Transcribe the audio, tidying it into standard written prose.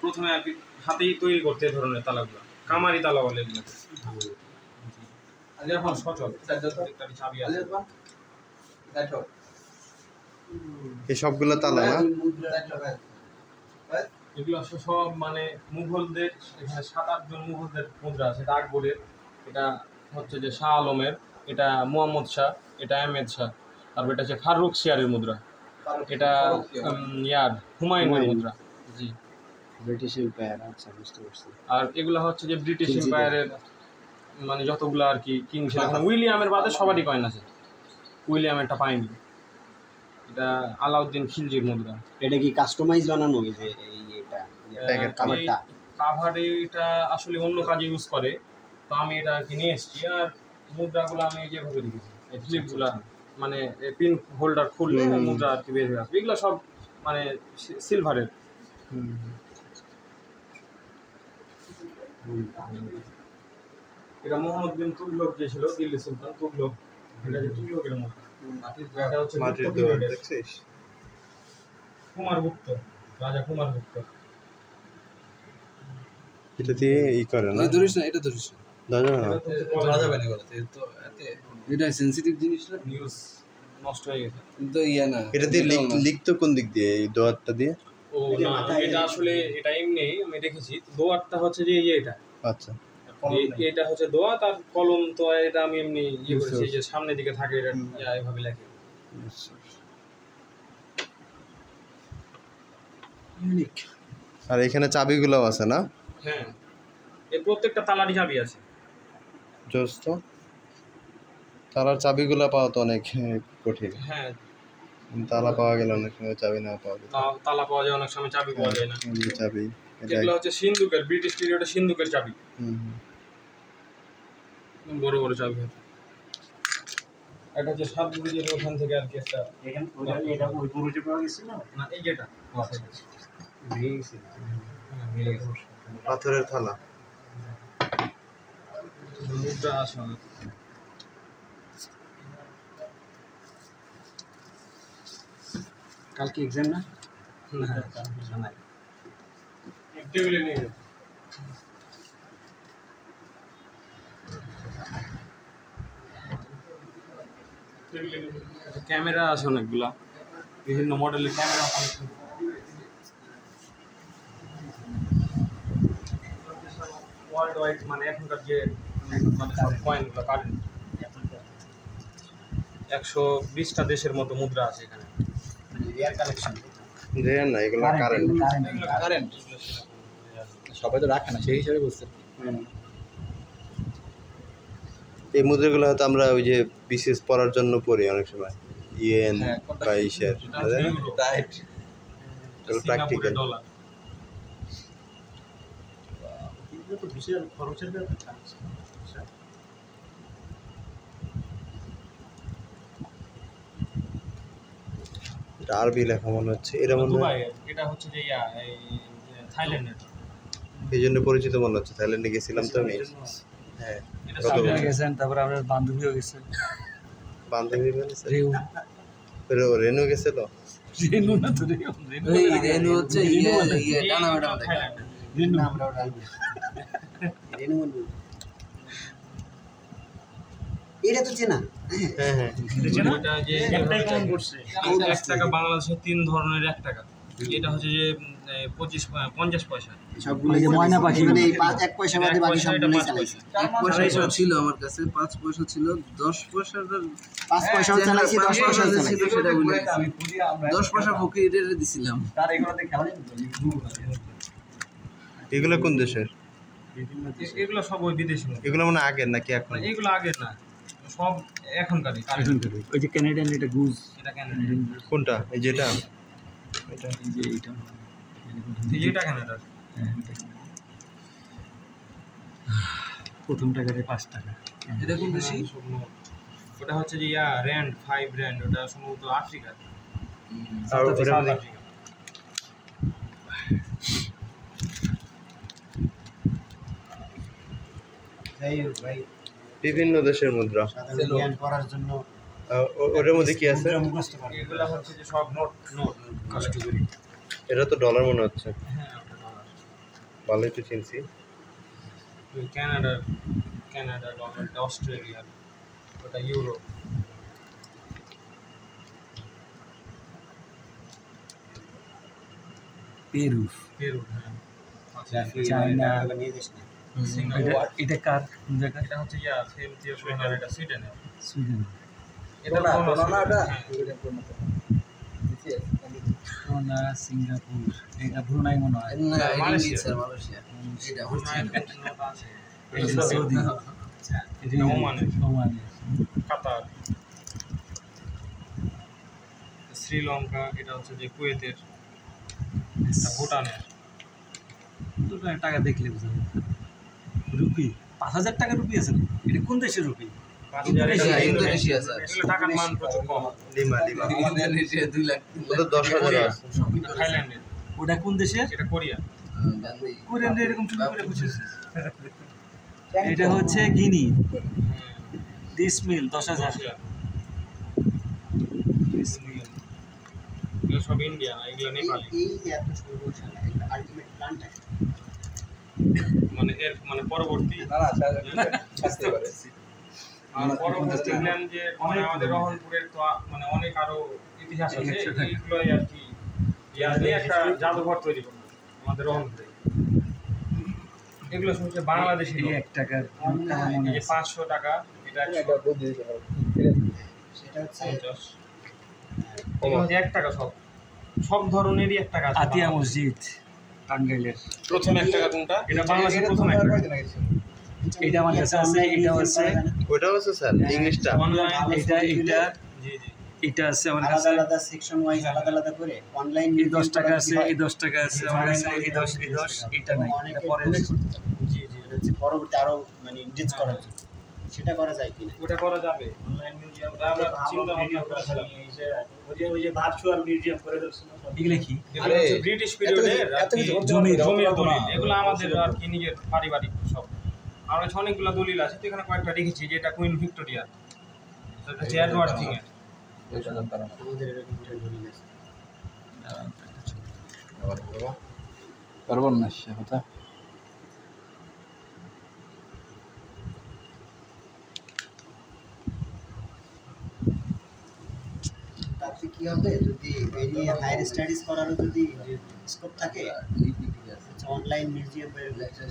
প্রথমে আর কি হাতেই তৈরি করতে এই ধরনের তালাগুলো, কামারি তালা বলে এগুলো। এখন সচল চাবি আছে। এই সবগুলো তালা না? এগুলো সব মানে মুঘলদের, এখানে 7-8 জন মুঘলদের মুদ্রা আছে। এটা আকবরের, এটা হচ্ছে যে শাহ আলমের, এটা মুহাম্মদ শাহ, এটা আহমেদ শাহ, তারপর এটা হচ্ছে ফারুক শিয়ারের মুদ্রা, এটা হুমায়ুনের মুদ্রা। জি, ব্রিটিশ এম্পায়ার। আচ্ছা, বুঝতে পারছি। আর এগুলো হচ্ছে যে ব্রিটিশ এম্পায়ারের মানে যতগুলো আর কি কিং ছিল, উইলিয়ামের বাদে সবারই কয়েন আছে, উইলিয়ামেরটা পাইনি। এটা আলাউদ্দিন খিলজির মুদ্রা। এটা কি কাস্টমাইজ বানানো? এই যে এটা কাভারটা, কাভারে এটা আসলে অন্য কাজে ইউজ করে, তো আমি এটা আর কি নিয়ে এসেছি। আর মুদ্রাগুলো আমি যেভাবে রেখেছি, এই ক্লিপগুলো মানে পিন হোল্ডার খুললে মুদ্রা আর কি বের হয়ে আসবে। এগুলো সব মানে সিলভারের। এটা মোহাম্মদ বিন তুগলক যে ছিল, দিল্লি সুলতান তুগলক, এটা যে তুগলকের মুদ্রা। এটা হচ্ছে মাটির দেওয়াল, দেখছিস? কুমারগুপ্ত, রাজা কুমারগুপ্ত। এটা দিয়ে ই করে না? ধরিস না, এটা ধরিস না, ধরা যাবে না, এটা সেন্সিটিভ জিনিস না, নিউজ নষ্ট হয়ে গেছে। কিন্তু ইয়া না, এটা দিয়ে লিখতো কোন দিক দিয়ে? এই দোয়াতটা দিয়ে? ও না, এটা আসলে এটা এমনি আমি দেখেছি। দোয়াতটা হচ্ছে যে এটা, আচ্ছা, এটা হচ্ছে দোয়াত, আর কলম তো এটা আমি এমনি ইয়ে করেছি, যে সামনের দিকে থাকে এটা এইভাবে লেখে। আর এখানে চাবিগুলো আছে না? হ্যাঁ, এই প্রত্যেকটা তালারই চাবি আছে। জোস্ত তালার চাবিগুলো পাওয়া তো অনেক কঠিন। হ্যাঁ, তালা পাওয়া গেলে অনেক সময় চাবি না পাওয়া যায়। তালা পাওয়া যায় অনেক সময়, চাবি পাওয়া যায় না। চাবি এগুলো হচ্ছে সিন্ধুকের, ব্রিটিশ পিরিয়ডে সিন্ধুকের চাবি, বড় বড় চাবি। এটা হচ্ছে সাত বুরুজের ওখান থেকে আর কি একটা, এটা ওই বুরুজে পাওয়া গেছিল না এই যেটা পাথরের থালা। মুদ্রা আছে অনেক। কালকে এক্সাম না? টেবিলে নিয়ে যাও। ক্যামেরা আছে অনেকগুলা, বিভিন্ন মডেলের ক্যামেরা। ওয়ার্ল্ড ওয়াইড মানে এখনকার যে মানে সব কয়েনগুলো কারেন্ট 120টা দেশের মতো মুদ্রা আছে এখানে। রিয়ার কালেকশন। রেয়ার না, এগুলো কারেন্ট। কারেন্ট সবাই তো রাখে না, সেই হিসাবে বুঝতে। এই মুদ্রাগুলো হয়তো আমরা ওই যে বিশেষ পড়ার জন্য পড়ি অনেক সময়, ইয়েন বা ইসের প্র্যাকটিক্যাল। ডলার তো বিশাল খরচের ব্যাপার। এটা আরবি লেখা মনে হচ্ছে, এটা মনে হয় এটা হচ্ছে যে এই থাইল্যান্ডের, এই জন্য পরিচিত মনে হচ্ছে। থাইল্যান্ডে গেছিলাম তো আমি। হ্যাঁ, গেছেন, তারপরে আপনার বান্ধবীও গেছে, বান্ধবী বলেছে রেউ রেনু গেছিল। রেনু না তো, রেনু হচ্ছে ইয়ে টানা ম্যাডাম দেখা, রেনু আমরা রাখবো, রেনু বলবো। এটা তো চেনা। হ্যাঁ হ্যাঁ, এটা যে 1 টাকা বাংলাদেশের 3 ধরনের 1 টাকা। এটা হচ্ছে যে 50 পয়সা। সবগুলো যে ময়না পাখি, মানে 1 পয়সা বাদে বাকি সবগুলোই চালাইছি। 1 পয়সা ছিল আমার কাছে, 5 পয়সা ছিল, 10 পয়সার 5 পয়সাও চালাইছি, 10 পয়সাও চালাইছি। সেটা বলে 10 পয়সা ফকিরের দিছিলাম। তার এগুলোতে খেলা নেই। এগুলো কোন দেশের? এগুলো সব ওই বিদেশি মুদ্রা। এগুলো মানে আগের নাকি এখন? এগুলো আগের না, সব এখনকারই। ওই যে ক্যানাডিয়ান, এটা গুজ। এটা ক্যানাডা। কোনটা? এই যেটা, এটা এই যে এইটা, এটা ক্যানাডা। প্রথম টাকাতে 5 টাকা। এটা কোন দেশি? ওটা হচ্ছে যে র্যান্ড 5 র্যান্ড, ওটা সম্ভবত আফ্রিকার। আর ওটা সাউথ আফ্রিকা। যাই হোক ভাই, বিভিন্ন দেশের মুদ্রা। সাধারণ জ্ঞান করার জন্য ওটার মধ্যে কি আছে? এগুলো হচ্ছে যে সব নোট কাস্টমারি। এটা তো ডলার মনে হচ্ছে। হ্যাঁ, ওটা ডলার। ভালোই তো চিনছি। ওই কানাডা গভর্নমেন্ট, অস্ট্রেলিয়ার, ওটা ইউরোপ। পেরু, পেরু, হ্যাঁ। চায়না। সিঙ্গাপুর। এটা কার কোন জায়গা? এটা হচ্ছে এটা সুইডেনের। সুইডেন। এটা না, সিঙ্গাপুর। এটা ব্রুনাই মনে হয়। মালয়েশিয়া। এটা সৌদি। এটা ওমানের। ওমানের। কাতার, শ্রীলঙ্কা, এটা হচ্ছে যে কুয়েতের, এটা ভুটানের। দুটো টাকা দেখলে বুঝা যায়। রুপি 5,000 টাকা রুপি আছে না? এটা কোন দেশের রুপি? Indonesia, sir. এগুলো টাকার মান প্রচুর কম। Lima Indonesia 2 lakh. ওটা 10,000 আছে। থাইল্যান্ডের। ওটা কোন দেশের? এটা কোরিয়া। কোরিয়ানরা এরকম চুরি করে বুঝেছে। এটা হচ্ছে গিনি। ডিসমিল 10,000। রাশিয়া। এগুলো সব ইন্ডিয়া না, এগুলো নেপালি। মানে পরবর্তী পরবর্তী প্ল্যান যে মানে আমাদের রহনপুরের তো মানে অনেক আরো ইতিহাস আছে, এইগুলোই আর কি নিয়ে একটা জাদুঘর তৈরি করবো আমাদের রহনপুরে। এগুলো শুনছে বাংলাদেশি নোট। 1 টাকার এই যে 500 টাকা, এটা 150, এগুলো হচ্ছে 1 টাকা। সব ধরনেরই 1 টাকা আছে। আতিয়া মসজিদ টাঙ্গাইলের। প্রথম 1 টাকা কোনটা? এটা বাংলাদেশের প্রথম 1 টাকা। এটা আমার কাছে আছে, এটাও আছে। ওইটাও আছে স্যার, ইংলিশটা। অনলাইন এটা জি জি এটা আছে আমার কাছে। আলাদা সেকশন ওয়াইজ আলাদা করে অনলাইন এই 10 টাকা আছে, এই 10 টাকা আছে আমার কাছে। এই 10 এটা নাই, এটা পরে। জি জি হচ্ছে পরবর্তী আরো মানে ইনডেক্স করার জন্য সেটা করা যায় কিনা? ওটা করা যাবে। অনলাইন মিউজিয়াম আমরা চিন্তা ভাবনা করেছিলাম। ওই যে ভার্চুয়াল মিউজিয়াম করে দিচ্ছিল এগুলো কি? এগুলো হচ্ছে ব্রিটিশ পিরিয়ডের জমির দলিল। এগুলো আমাদের আর কি নিজের পারিবারিক সব। আর হচ্ছে অনেকগুলো দলিল আছে, তো এখানে কয়েকটা রেখেছি, যে এটা কুইন ভিক্টোরিয়া, এটা হচ্ছে এডওয়ার্ড কিং এর। আমাদের এরকম একটা দলিল আছে। পারবো না সে কথা। তাতে কি হবে যদি এই নিয়ে হায়ার স্টাডিজ করারও যদি স্কোপ থাকে, অনলাইন মিউজিয়াম বের হচ্ছে।